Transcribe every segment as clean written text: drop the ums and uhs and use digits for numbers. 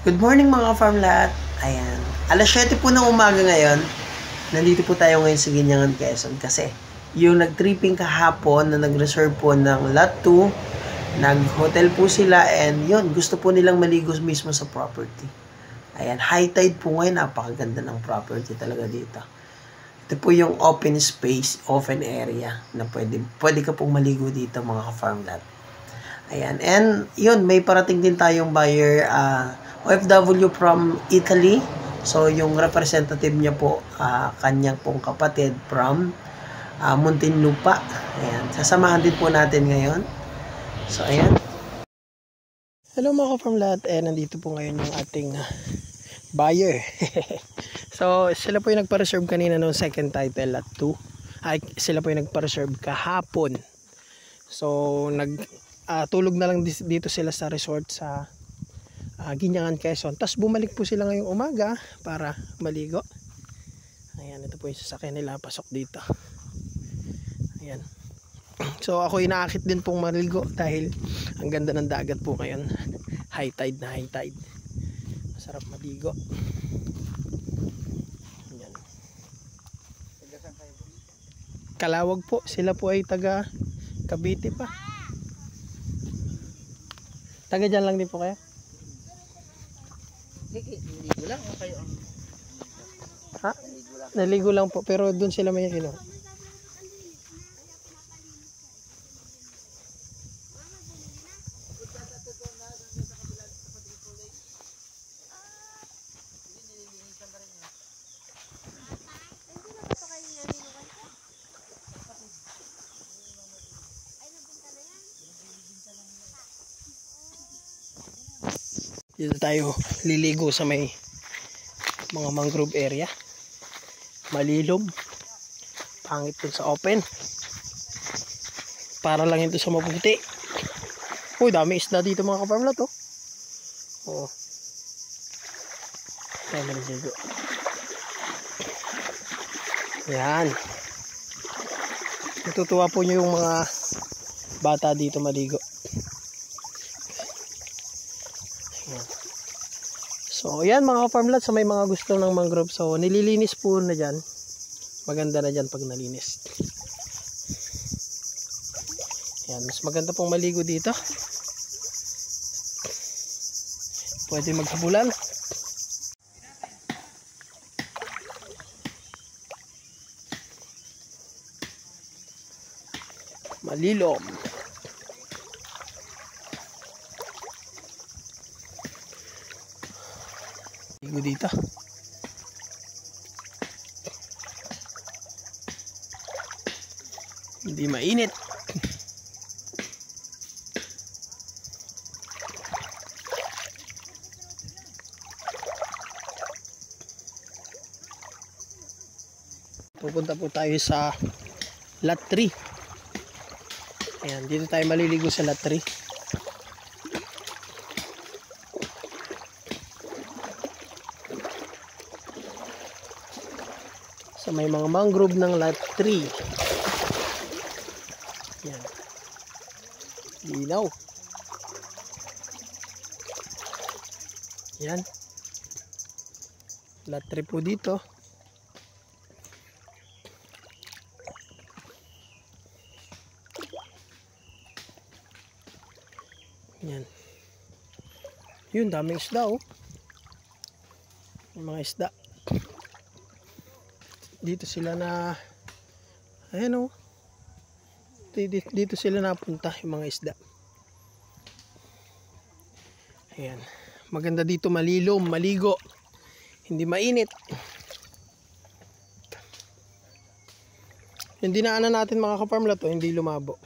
Good morning mga farm lahat. Ayan. Alas 7 po ng umaga ngayon. Nandito po tayo ngayon sa Ginyangan, Quezon. Kasi yung nag-tripping kahapon na nag-reserve po ng lot 2, nag-hotel po sila and yun, gusto po nilang maligo mismo sa property. Ayan, high tide po ngayon. Napakaganda ng property talaga dito. Ito po yung open space, open area na pwede ka pong maligo dito mga ka-farm lot. Ayan. And yun, may parating din tayong buyer, OFW from Italy. So, yung representative niya po, kanyang pong kapatid from Muntinlupa. Ayan. Sasamahan din po natin ngayon. So, ayan. Hello mga ka-farm lahat. Nandito po ngayon yung ating buyer. So, sila po yung nagpa-reserve kanina ng second title at 2. Sila po yung nagpa-reserve kahapon. So, tulog na lang dito sila sa resort sa Ginyangan, Quezon. Tapos bumalik po sila ngayong umaga para maligo. Ayan, ito po yung sasakyan nila pasok dito. Ayan. So ako inaakit din pong maligo dahil ang ganda ng dagat po ngayon. High tide na high tide. Masarap maligo. Ayan. Kalawag po. Sila po ay taga Cavite pa. Taga dyan lang din po kayo? Naligo lang o kayo? Ha? Naligo lang po, pero doon sila may ino. Dito tayo liligo sa may mga mangrove area. Malilom. Pangit dun sa open. Para lang ito sa maputi. Uy, dami isda dito mga ka-farm lot, oh. Oo. Tayo maliligo. Yan. Natutuwa po nyo yung mga bata dito maligo. So yan mga ka-farm lot, sa may mga gusto ng mangrove, so nililinis po na dyan. Maganda na dyan pag nalinis. Yan, mas maganda pong maligo dito. Pwede maghabulan. Malilom. Ligo dito. Hindi mainit. Pupunta po tayo sa lot 3. Ayan, dito tayo maliligo sa lot 3. Sa may mga mangrove ng lot 3. Yan. Linaw. Yan. Lot 3 po dito. Yan. Yun, daming isda, oh. Yung mga isda. Dito sila na, ayan, oh. Dito sila napunta yung mga isda. Ayan. Maganda dito malilom, maligo. Hindi mainit. Yung dinaanan natin mga ka-farm lot, oh, hindi lumabo.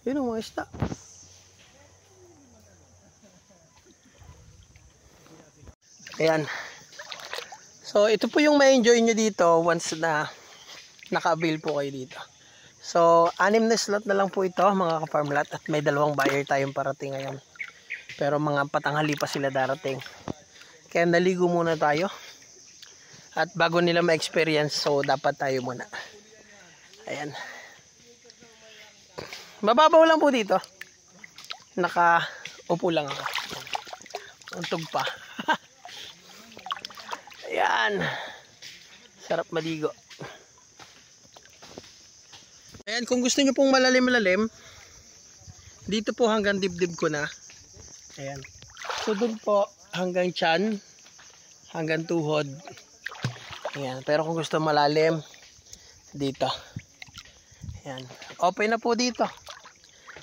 Yun ang mga isda. Ayan. So ito po yung ma-enjoy nyo dito once na naka-avail po kayo dito. So 6 na slot na lang po ito mga ka-farm lot, at may 2 buyer tayong parating ngayon. Pero mga patanghali pa sila darating. Kaya naligo muna tayo. At bago nila ma-experience, so dapat tayo muna. Ayan. Mababaw lang po dito. Naka Upo lang ako. Untog pa. Ayan. Sarap maligo. Ayan, kung gusto nyo pong malalim-lalim, dito po hanggang dibdib ko na. Ayan. So doon po hanggang tiyan, hanggang tuhod. Ayan. Pero kung gusto malalim, dito. Ayan. Open na po dito.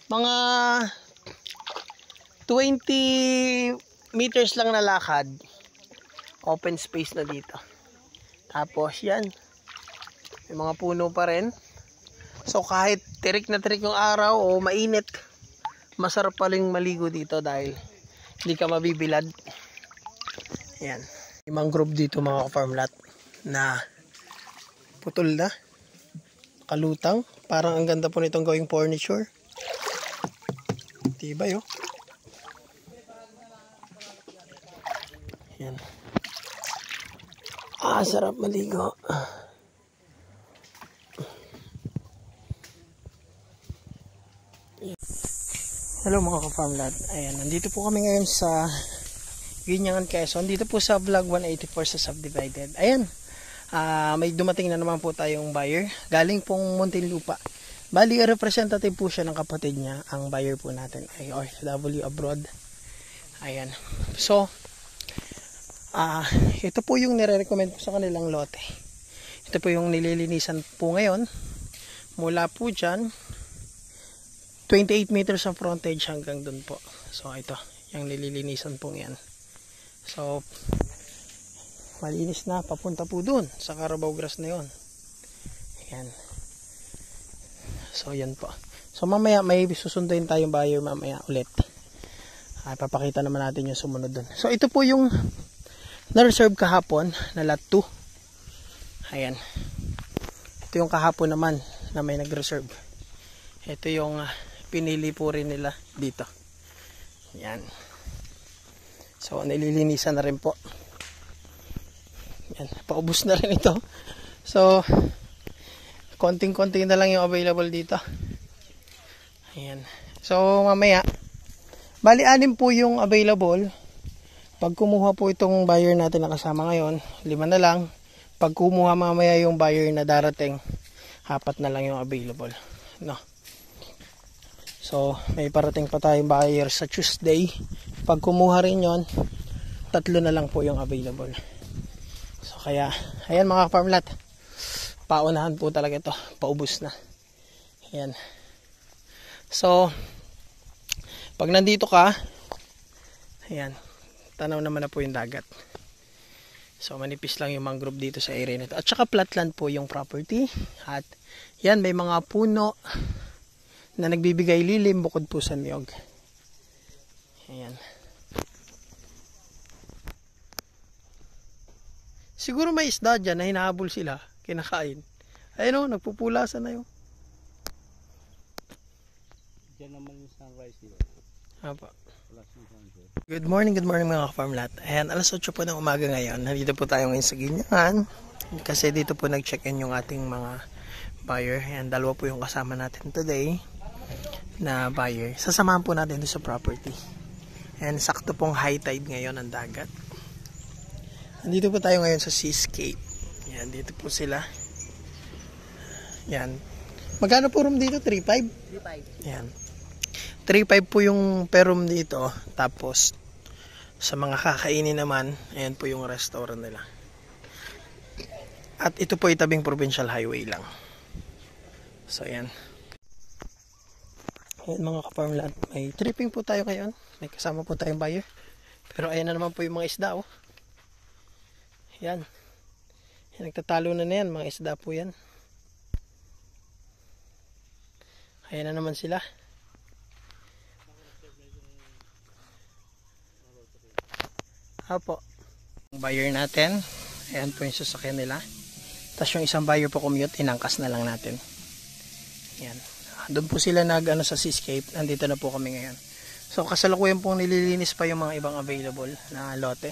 Mga 20 meters lang na lakad. Open space na dito. Tapos yan. May mga puno pa rin. So kahit tirik na tirik yung araw o mainit, masarap pa rin maligo dito dahil hindi ka mabibilad. Ayan. May mangrove dito mga farm lot na putol na. Kalutang. Parang ang ganda po nitong gawing furniture. Diba yun? Ayan. Sarap maligo. Hello mga ka-farmlad. Ayan, nandito po kami ngayon sa Ginyangan, Quezon. Dito po sa vlog 184 sa Subdivided. Ayan, may dumating na naman po tayong buyer. Galing pong Muntinlupa. Bali, representative po siya ng kapatid niya. Ang buyer po natin ay OFW abroad. Ayan. So, ito po yung nire-recommend ko sa kanilang lote. Ito po yung nililinisan po ngayon. Mula po dyan, 28 meters ang frontage hanggang dun po. So ito, yung nililinisan po yan. So malinis na, papunta po dun sa Carabao Grass na yun. Ayan. So yan po. So mamaya may susunduin tayong buyer mamaya ulit. Papakita naman natin yung sumunod dun. So ito po yung na-reserve kahapon na lot 2. Ayan. Ito yung kahapon naman na may nag-reserve. Ito yung pinili po rin nila dito. Yan. So nililinisan na rin po. Yan, paubos na rin ito. So konting-konting na lang yung available dito. Ayan. So mamaya bali 6 po yung available. Pag kumuha po itong buyer natin na kasama ngayon, 5 na lang. Pag kumuha mamaya yung buyer na darating, 4 na lang yung available. No. So, may parating pa tayong buyer sa Tuesday. Pag kumuha rin yon, 3 na lang po yung available. So, kaya, ayan mga farmlat. Paunahan po talaga ito. Paubos na. Ayan. So, pag nandito ka, ayan, tanaw naman na po yung dagat. So, manipis lang yung mangrove dito sa area nito. At saka flatland po yung property. At, yan, may mga puno na nagbibigay lilim bukod po sa niyog. Ayan. Siguro may isda dyan na hinahabol sila, kinakain. Ayun o, nagpupulasan na yun. Diyan naman yung sunrise nila. Apa. Good morning mga ka-farmlat. Ayan, alas 8 po ng umaga ngayon. Nandito po tayo ngayon sa Ginyangan. Kasi dito po nag-check-in yung ating mga buyer. Ayan, 2 po yung kasama natin today na buyer. Sasamahan po natin doon sa property. And sakto pong high tide ngayon ang dagat. Nandito po tayo ngayon sa Seascape. Yan, dito po sila. Yan. Magkano po room dito? 3.5? 3.5. Yan. 3.5 po yung per room dito. Tapos sa mga kakainin naman, ayan po yung restaurant nila. At ito po itabing provincial highway lang. So ayan. Ayan mga ka-farmland, may tripping po tayo ngayon. May kasama po tayong buyer. Pero ayan na naman po yung mga isda oh. Ayan. Ayan, nagtatalo na yan, mga isda po yan. Ayan na naman sila. Apo. Yung buyer natin, ayan po yung sasakyan nila. Tapos yung isang buyer po commute, inangkas na lang natin. Ayan. Doon po sila sa Seascape. Nandito na po kami ngayon. So kasalukuyan pong nililinis pa yung mga ibang available na lote.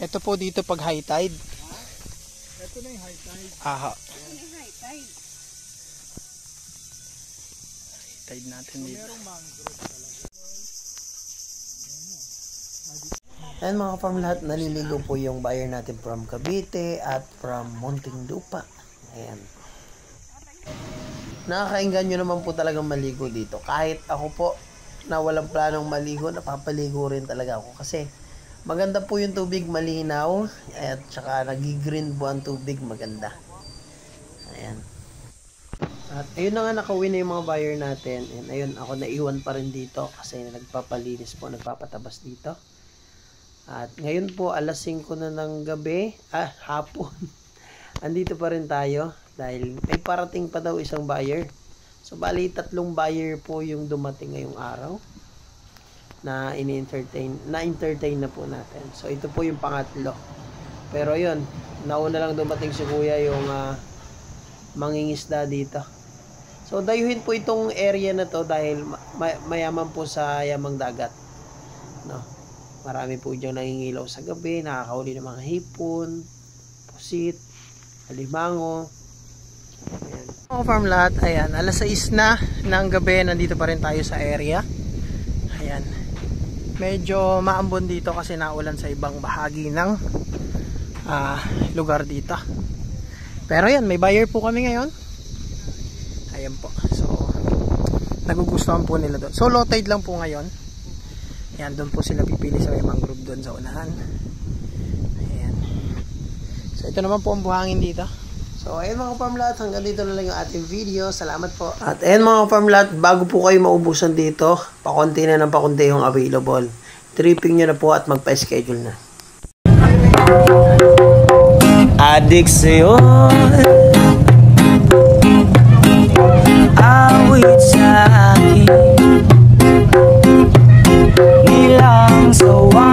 Ito po dito pag high tide. Ito na yung high tide. Aha. Ito na yung high tide. tide natin dito. Ayan mga farm, lahat naliligo po yung buyer natin from Cavite at from Muntinlupa. Ayan. Nakakainganyo naman po talagang maligo dito. Kahit ako po na walang planong maligo, napapaligo rin talaga ako. Kasi maganda po yung tubig, malinaw. At saka nag-green po ang tubig, maganda. Ayan. At ayun na nga, nakauwi na yung mga buyer natin. And ayun, ako naiwan pa rin dito kasi nagpapalinis po, nagpapatabas dito. At ngayon po, alas 5 na ng gabi, hapon. Andito pa rin tayo dahil may parating pa daw isang buyer. So, bali 3 buyer po yung dumating ngayong araw na na-entertain na po natin. So, ito po yung pangatlo. Pero yun, nauna lang dumating si kuya yung mangingisda dito. So, dayuhin po itong area na to dahil mayaman po sa yamang dagat. No? Marami po diyang nangingilaw sa gabi, nakakahuli ng mga hipon, pusit, alimango. Ayan. Mga farm lahat, ayan, alas 6 na ng gabi, nandito pa rin tayo sa area. Ayan. Medyo maambon dito kasi naulan sa ibang bahagi ng lugar dito. Pero yan, may buyer po kami ngayon. Ayan po. So, nagugustuhan po nila doon. So, low tide lang po ngayon. Ayan, doon po sila pipili sa may mangrove doon sa unahan. Ayan. So, ito naman po ang buhangin dito. So, ayan mga farm lahat, hanggang dito na lang yung ating video. Salamat po. At ayan mga farm lahat, bago po kayo maubusan dito, pakunti na ng pakunti yung available. Tripping nyo na po at magpa-schedule na. Addiction, awit sa akin, nilang sawa.